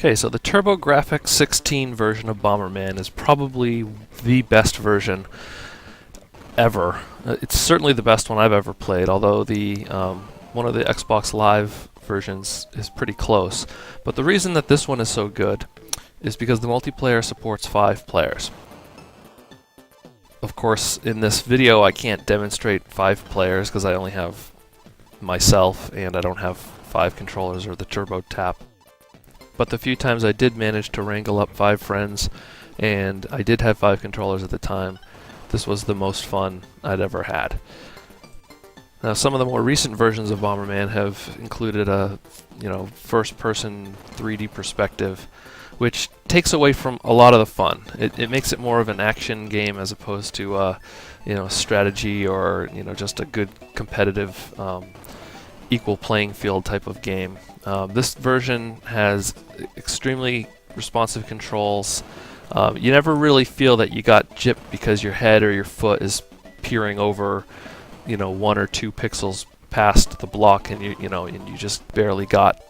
Okay, so the TurboGrafx-16 version of Bomberman is probably the best version ever. It's certainly the best one I've ever played, although the one of the Xbox Live versions is pretty close. But the reason that this one is so good is because the multiplayer supports 5 players. Of course, in this video I can't demonstrate 5 players because I only have myself and I don't have 5 controllers or the Turbo Tap. But the few times I did manage to wrangle up 5 friends, and I did have 5 controllers at the time, this was the most fun I'd ever had. Now, some of the more recent versions of Bomberman have included a, first-person 3D perspective, which takes away from a lot of the fun. It makes it more of an action game as opposed to, strategy or just a good competitive, equal playing field type of game. This version has extremely responsive controls. You never really feel that you got gypped because your head or your foot is peering over, 1 or 2 pixels past the block, and you just barely got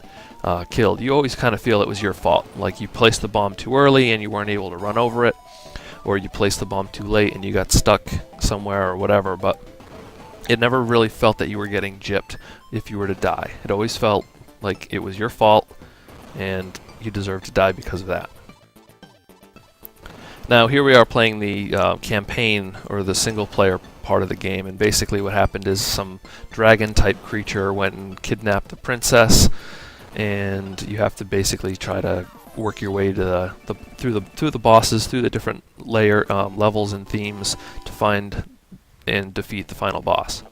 killed. You always kind of feel it was your fault, like you placed the bomb too early and you weren't able to run over it, or you placed the bomb too late and you got stuck somewhere or whatever. But it never really felt that you were getting gypped if you were to die. It always felt like it was your fault and you deserve to die because of that. Now here we are playing the campaign, or the single player part of the game, and basically what happened is some dragon type creature went and kidnapped the princess, and you have to basically try to work your way to through the bosses, through the different levels and themes to find and defeat the final boss.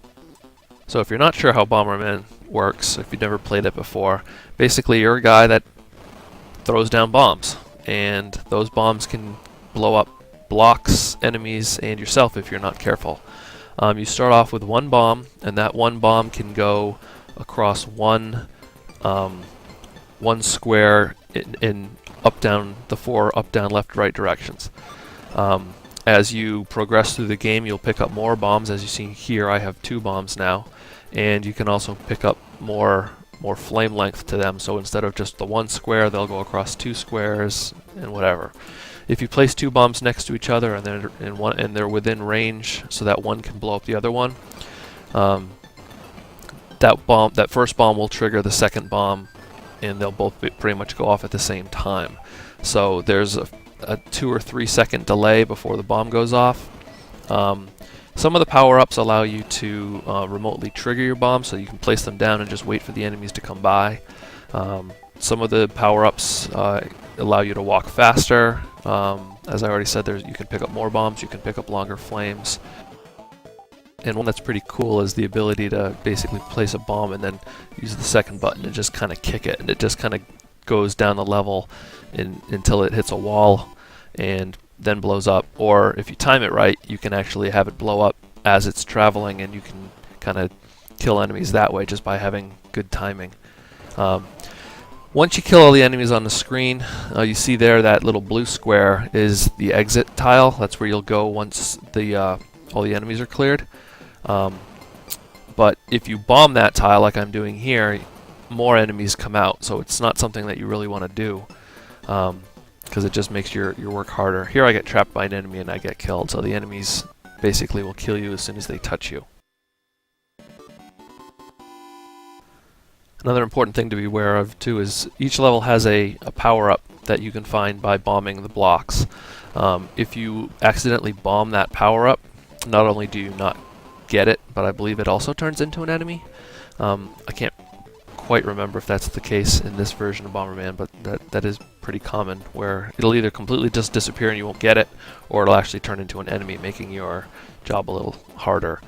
So if you're not sure how Bomberman works, if you've never played it before, basically you're a guy that throws down bombs, and those bombs can blow up blocks, enemies, and yourself if you're not careful. You start off with 1 bomb, and that 1 bomb can go across one square in up, down, the 4 up, down, left, right directions. As you progress through the game, you'll pick up more bombs. As you see here, I have 2 bombs now, and you can also pick up more flame length to them. So instead of just the 1 square, they'll go across 2 squares and whatever. If you place 2 bombs next to each other and they're within range, so that one can blow up the other one, that first bomb will trigger the second bomb, and they'll both pretty much go off at the same time. So there's a 2 or 3 second delay before the bomb goes off. Some of the power-ups allow you to remotely trigger your bombs, so you can place them down and just wait for the enemies to come by. Some of the power-ups allow you to walk faster. As I already said, you can pick up more bombs, you can pick up longer flames. And one that's pretty cool is the ability to basically place a bomb and then use the second button and just kind of kick it, and it just kind of goes down the level until it hits a wall and then blows up. Or if you time it right, you can actually have it blow up as it's traveling, and you can kind of kill enemies that way just by having good timing. Once you kill all the enemies on the screen, you see there that little blue square is the exit tile. That's where you'll go once all the enemies are cleared. But if you bomb that tile like I'm doing here, more enemies come out, so it's not something that you really want to do, because it just makes your work harder. Here I get trapped by an enemy and I get killed, so the enemies basically will kill you as soon as they touch you. Another important thing to be aware of too is each level has a power-up that you can find by bombing the blocks. If you accidentally bomb that power-up, not only do you not get it, but I believe it also turns into an enemy. I can't quite remember if that's the case in this version of Bomberman, but that is pretty common, where it'll either completely just disappear and you won't get it, or it'll actually turn into an enemy, making your job a little harder.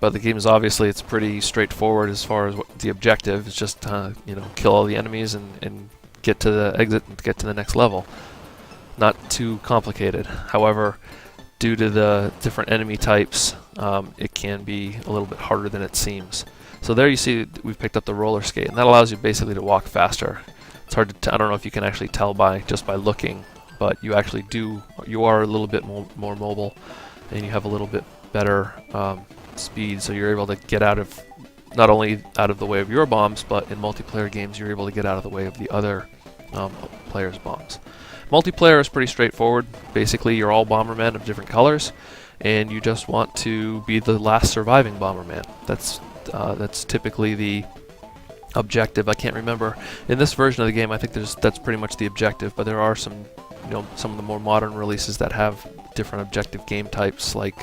But the game is obviously, it's pretty straightforward as far as what the objective is. Just you know, kill all the enemies and get to the exit and get to the next level. Not too complicated. However, due to the different enemy types, it can be a little bit harder than it seems. So there you see we've picked up the roller skate, and that allows you basically to walk faster. It's hard to I don't know if you can actually tell just by looking, but you actually you are a little bit more mobile, and you have a little bit better speed, so you're able to get not only out of the way of your bombs, but in multiplayer games you're able to get out of the way of the other players' bombs. Multiplayer is pretty straightforward. Basically, you're all Bombermen of different colors, and you just want to be the last surviving Bomberman. That's typically the objective. I can't remember in this version of the game. I think that's pretty much the objective, but there are some of the more modern releases that have different objective game types, like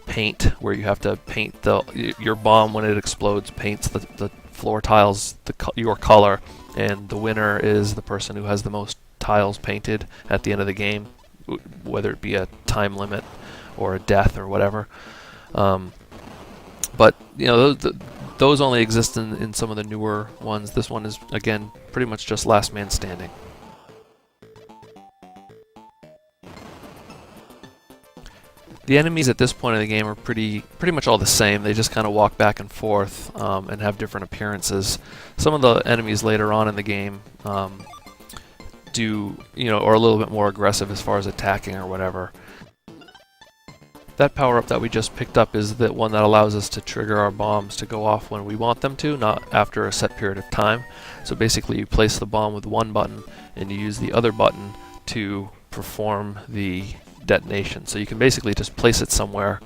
paint, where you have to paint your bomb when it explodes, paints the floor tiles your color, and the winner is the person who has the most tiles painted at the end of the game, whether it be a time limit or a death or whatever. But you know, those only exist in some of the newer ones. This one is, again, pretty much just last man standing. The enemies at this point in the game are pretty much all the same. They just kind of walk back and forth and have different appearances. Some of the enemies later on in the game are a little bit more aggressive as far as attacking or whatever. That power-up that we just picked up is the one that allows us to trigger our bombs to go off when we want them to, not after a set period of time. So basically you place the bomb with one button and you use the other button to perform the detonation. So you can basically just place it somewhere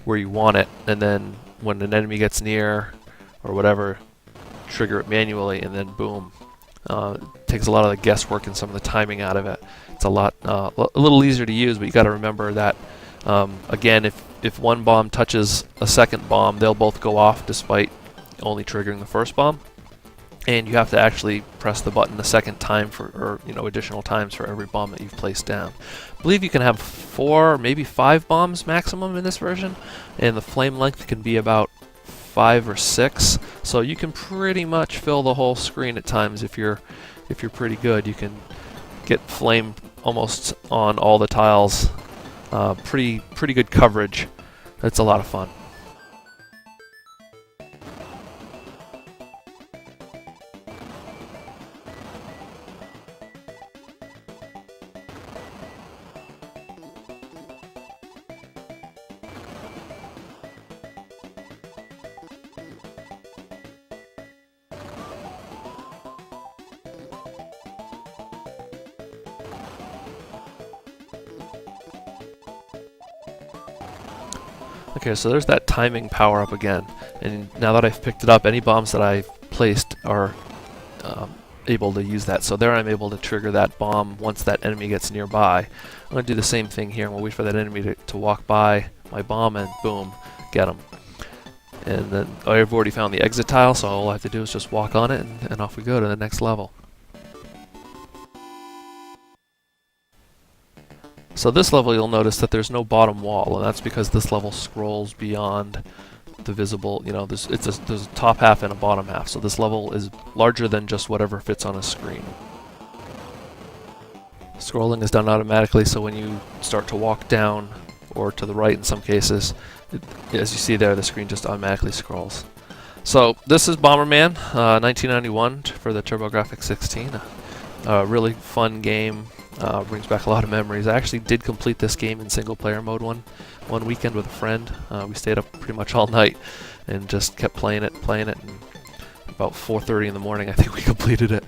where you want it, and then when an enemy gets near or whatever, trigger it manually, and then boom. It takes a lot of the guesswork and some of the timing out of it. It's a little easier to use, but you got to remember that again, if one bomb touches a second bomb, they'll both go off despite only triggering the first bomb, and you have to actually press the button a second time or additional times for every bomb that you've placed down. I believe you can have 4, maybe 5 bombs maximum in this version, and the flame length can be about 5 or 6, so you can pretty much fill the whole screen at times. If you're pretty good, you can get flame almost on all the tiles. Pretty good coverage. It's a lot of fun. Okay, so there's that timing power up again, and now that I've picked it up, any bombs that I've placed are able to use that. So there I'm able to trigger that bomb once that enemy gets nearby. I'm going to do the same thing here, and we'll wait for that enemy to walk by my bomb, and boom, get him. And then I've already found the exit tile, so all I have to do is just walk on it, and off we go to the next level. So this level, you'll notice that there's no bottom wall, and that's because this level scrolls beyond the visible, there's a top half and a bottom half, so this level is larger than just whatever fits on a screen. Scrolling is done automatically, so when you start to walk down, or to the right in some cases, as you see there, the screen just automatically scrolls. So this is Bomberman, 1991 for the TurboGrafx-16. A really fun game. Brings back a lot of memories. I actually did complete this game in single player mode one weekend with a friend. We stayed up pretty much all night and just kept playing it, and about 4:30 in the morning I think we completed it.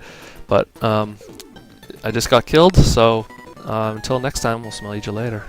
But I just got killed, so until next time, we'll smell you later.